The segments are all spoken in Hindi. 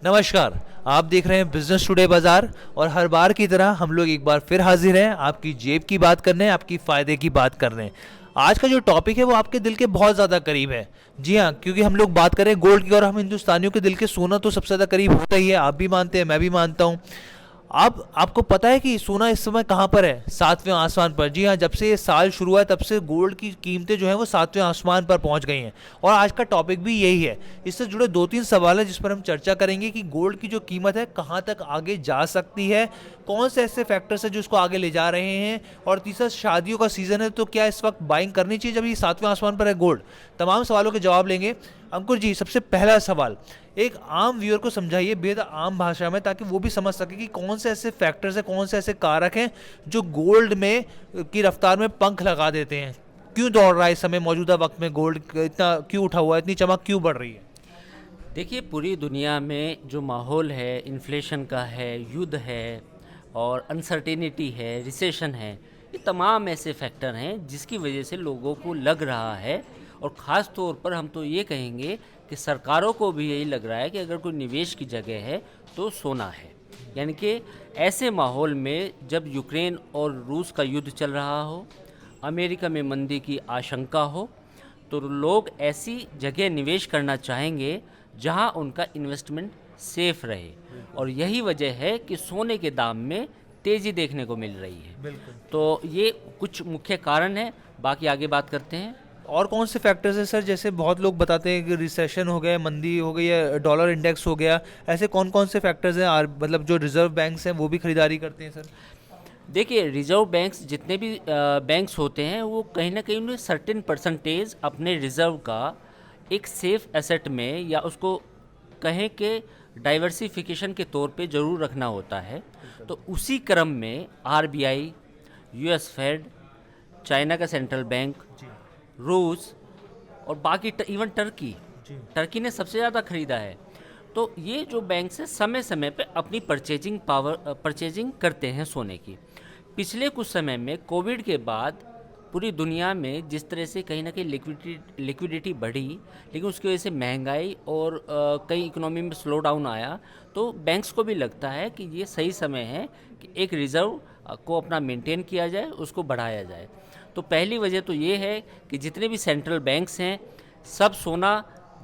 नमस्कार। आप देख रहे हैं बिजनेस टुडे बाजार और हर बार की तरह हम लोग एक बार फिर हाजिर हैं आपकी जेब की बात करने, आपकी फ़ायदे की बात करने। आज का जो टॉपिक है वो आपके दिल के बहुत ज़्यादा करीब है। जी हाँ, क्योंकि हम लोग बात करें गोल्ड की और हम हिंदुस्तानियों के दिल के सोना तो सबसे ज़्यादा करीब होता ही है। आप भी मानते हैं, मैं भी मानता हूँ। अब आपको पता है कि सोना इस समय कहाँ पर है? सातवें आसमान पर। जी हाँ, जब से ये साल शुरू हुआ है तब से गोल्ड की कीमतें जो हैं वो सातवें आसमान पर पहुंच गई हैं। और आज का टॉपिक भी यही है। इससे जुड़े दो तीन सवाल हैं जिस पर हम चर्चा करेंगे कि गोल्ड की जो कीमत है कहाँ तक आगे जा सकती है, कौन से ऐसे फैक्टर्स हैं जो इसको आगे ले जा रहे हैं, और तीसरा, शादियों का सीज़न है तो क्या इस वक्त बाइंग करनी चाहिए जब ये सातवें आसमान पर है गोल्ड? तमाम सवालों के जवाब लेंगे। अंकुर जी, सबसे पहला सवाल, एक आम व्यूअर को समझाइए बेहद आम भाषा में, ताकि वो भी समझ सके कि कौन से ऐसे फैक्टर्स हैं, कौन से ऐसे कारक हैं जो गोल्ड में की रफ्तार में पंख लगा देते हैं। क्यों दौड़ रहा है इस समय मौजूदा वक्त में गोल्ड, इतना क्यों उठा हुआ है, इतनी चमक क्यों बढ़ रही है? देखिए, पूरी दुनिया में जो माहौल है, इन्फ्लेशन का है, युद्ध है और अनसर्टेनिटी है, रिसेशन है, ये तमाम ऐसे फैक्टर हैं जिसकी वजह से लोगों को लग रहा है, और ख़ास तौर पर हम तो ये कहेंगे कि सरकारों को भी यही लग रहा है कि अगर कोई निवेश की जगह है तो सोना है। यानी कि ऐसे माहौल में जब यूक्रेन और रूस का युद्ध चल रहा हो, अमेरिका में मंदी की आशंका हो, तो लोग ऐसी जगह निवेश करना चाहेंगे जहां उनका इन्वेस्टमेंट सेफ रहे। और यही वजह है कि सोने के दाम में तेज़ी देखने को मिल रही है। तो ये कुछ मुख्य कारण है, बाकी आगे बात करते हैं। और कौन से फैक्टर्स हैं सर? जैसे बहुत लोग बताते हैं कि रिसेशन हो गया, मंदी हो गई, या डॉलर इंडेक्स हो गया। ऐसे कौन कौन से फैक्टर्स हैं मतलब जो रिजर्व बैंक्स हैं वो भी खरीदारी करते हैं सर? देखिए, रिजर्व बैंक्स जितने भी बैंक्स होते हैं वो कहीं ना कहीं उन्हें सर्टेन परसेंटेज अपने रिजर्व का एक सेफ एसेट में, या उसको कहें कि डाइवर्सिफिकेशन के तौर पे ज़रूर रखना होता है। तो उसी क्रम में आरबीआई, यूएस फेड, चाइना का सेंट्रल बैंक, रूस और बाकी इवन टर्की ने सबसे ज़्यादा ख़रीदा है। तो ये जो बैंक से समय समय पे अपनी परचेजिंग करते हैं सोने की। पिछले कुछ समय में कोविड के बाद पूरी दुनिया में जिस तरह से कहीं ना कहीं लिक्विडिटी बढ़ी, लेकिन उसकी वजह से महंगाई और कई इकोनॉमी में स्लो डाउन आया, तो बैंक्स को भी लगता है कि ये सही समय है कि एक रिज़र्व को अपना मेंटेन किया जाए, उसको बढ़ाया जाए। तो पहली वजह तो ये है कि जितने भी सेंट्रल बैंक्स हैं सब सोना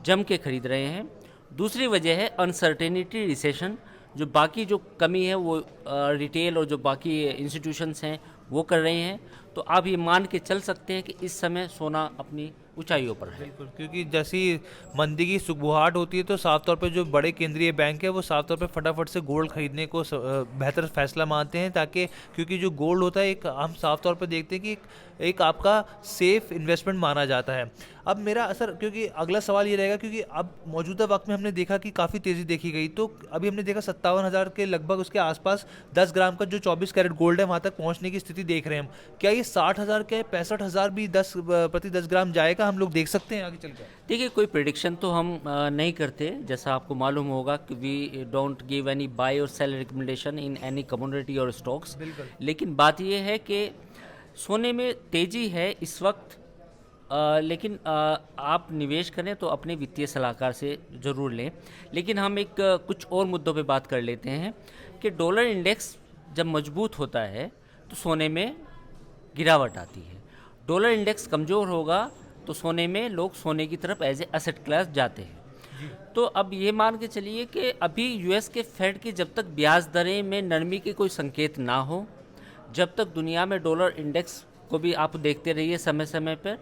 जम के खरीद रहे हैं। दूसरी वजह है अनसर्टेनिटी, रिसेशन। जो बाकी जो कमी है वो रिटेल और जो बाकी इंस्टीट्यूशंस हैं वो कर रहे हैं। तो आप ये मान के चल सकते हैं कि इस समय सोना अपनी ऊंचाइयों पर है। बिल्कुल, क्योंकि जैसी मंदी की सुगबुगाहट होती है तो साफ तौर पे जो बड़े केंद्रीय बैंक है वो साफ तौर पे फटाफट से गोल्ड खरीदने को बेहतर फैसला मानते हैं, ताकि क्योंकि जो गोल्ड होता है एक हम साफ तौर पे देखते हैं कि एक आपका सेफ इन्वेस्टमेंट माना जाता है। अब मेरा असर, क्योंकि अगला सवाल ये रहेगा, क्योंकि अब मौजूदा वक्त में हमने देखा कि काफ़ी तेज़ी देखी गई, तो अभी हमने देखा 57,000 के लगभग उसके आसपास 10 ग्राम का जो 24 कैरेट गोल्ड है वहाँ तक पहुँचने की स्थिति देख रहे हैं हम। क्या ये 60,000 के 65,000 भी 10 ग्राम जाएगा, हम लोग देख सकते हैं आगे चलकर? देखिए, कोई प्रिडिक्शन तो हम नहीं करते, जैसा आपको मालूम होगा कि we don't give any buy और sell recommendation in any commodity और स्टॉक्स। लेकिन बात यह है कि सोने में तेज़ी है इस वक्त, लेकिन आप निवेश करें तो अपने वित्तीय सलाहकार से ज़रूर लें। लेकिन हम एक कुछ और मुद्दों पे बात कर लेते हैं कि डॉलर इंडेक्स जब मजबूत होता है तो सोने में गिरावट आती है। डॉलर इंडेक्स कमज़ोर होगा तो सोने में लोग सोने की तरफ एज ए एसेट क्लास जाते हैं। तो अब ये मान के चलिए कि अभी यूएस के फेड की जब तक ब्याज दरें में नरमी के कोई संकेत ना हो, जब तक दुनिया में डॉलर इंडेक्स को भी आप देखते रहिए समय समय पर,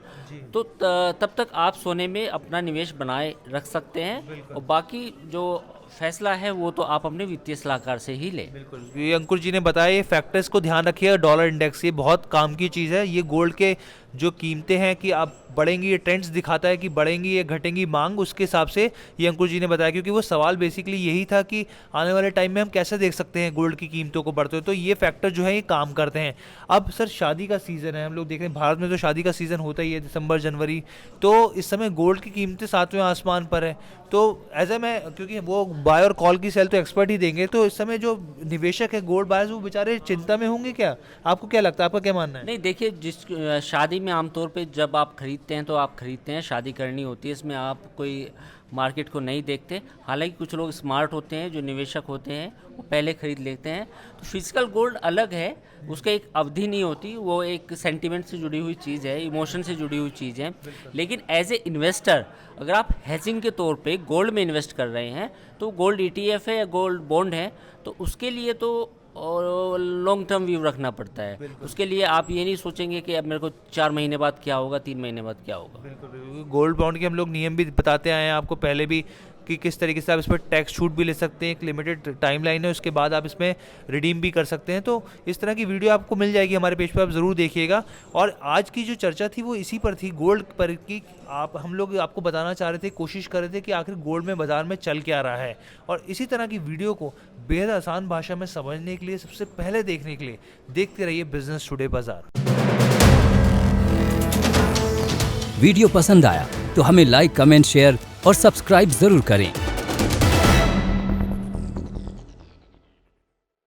तो तब तक आप सोने में अपना निवेश बनाए रख सकते हैं। और बाकी जो फैसला है वो तो आप अपने वित्तीय सलाहकार से ही लें। बिल्कुल, ये अंकुर जी ने बताया, ये फैक्टर्स को ध्यान रखिए। डॉलर इंडेक्स ये बहुत काम की चीज़ है। ये गोल्ड के जो कीमतें हैं कि आप बढ़ेंगी, ये ट्रेंड्स दिखाता है कि बढ़ेंगी या घटेंगी मांग, उसके हिसाब से ये अंकुर जी ने बताया। क्योंकि वो सवाल बेसिकली यही था कि आने वाले टाइम में हम कैसे देख सकते हैं गोल्ड की कीमतों को बढ़ते हुए, तो ये फैक्टर जो है ये काम करते हैं। अब सर, शादी का सीज़न है, हम लोग देख रहे हैं भारत में तो शादी का सीज़न होता ही है दिसंबर जनवरी, तो इस समय गोल्ड की कीमतें सातवें आसमान पर है। तो एज ए मैं, क्योंकि वो बाय और कॉल की सेल तो एक्सपर्ट ही देंगे, तो इस समय जो निवेशक है गोल्ड बायर्स वो बेचारे चिंता में होंगे क्या? आपको क्या लगता है, आपका क्या मानना है? नहीं, देखिए, जिस शादी में आमतौर पे जब आप ख़रीदते हैं तो आप ख़रीदते हैं, शादी करनी होती है, इसमें आप कोई मार्केट को नहीं देखते। हालांकि कुछ लोग स्मार्ट होते हैं, जो निवेशक होते हैं, वो पहले ख़रीद लेते हैं। तो फिजिकल गोल्ड अलग है, उसका एक अवधि नहीं होती, वो एक सेंटिमेंट से जुड़ी हुई चीज़ है, इमोशन से जुड़ी हुई चीज़ है। लेकिन एज ए इन्वेस्टर अगर आप हेजिंग के तौर पे गोल्ड में इन्वेस्ट कर रहे हैं, तो गोल्ड ETF है या गोल्ड बॉन्ड है, तो उसके लिए तो और लॉन्ग टर्म व्यू रखना पड़ता है। उसके लिए आप ये नहीं सोचेंगे कि अब मेरे को 4 महीने बाद क्या होगा, 3 महीने बाद क्या होगा। बिल्कुल, गोल्ड बॉन्ड के हम लोग नियम भी बताते आए हैं आपको पहले भी, कि किस तरीके से आप इस पर टैक्स छूट भी ले सकते हैं, एक लिमिटेड टाइम लाइन है, उसके बाद आप इसमें रिडीम भी कर सकते हैं। तो इस तरह की वीडियो आपको मिल जाएगी हमारे पेज पे, आप ज़रूर देखिएगा। और आज की जो चर्चा थी वो इसी पर थी, गोल्ड पर की। हम लोग आपको बताना चाह रहे थे, कोशिश कर रहे थे कि आखिर गोल्ड में बाज़ार में चल क्या रहा है। और इसी तरह की वीडियो को बेहद आसान भाषा में समझने के लिए, सबसे पहले देखने के लिए देखते रहिए बिजनेस टुडे बाजार। वीडियो पसंद आया तो हमें लाइक, कमेंट, शेयर और सब्सक्राइब जरूर करें।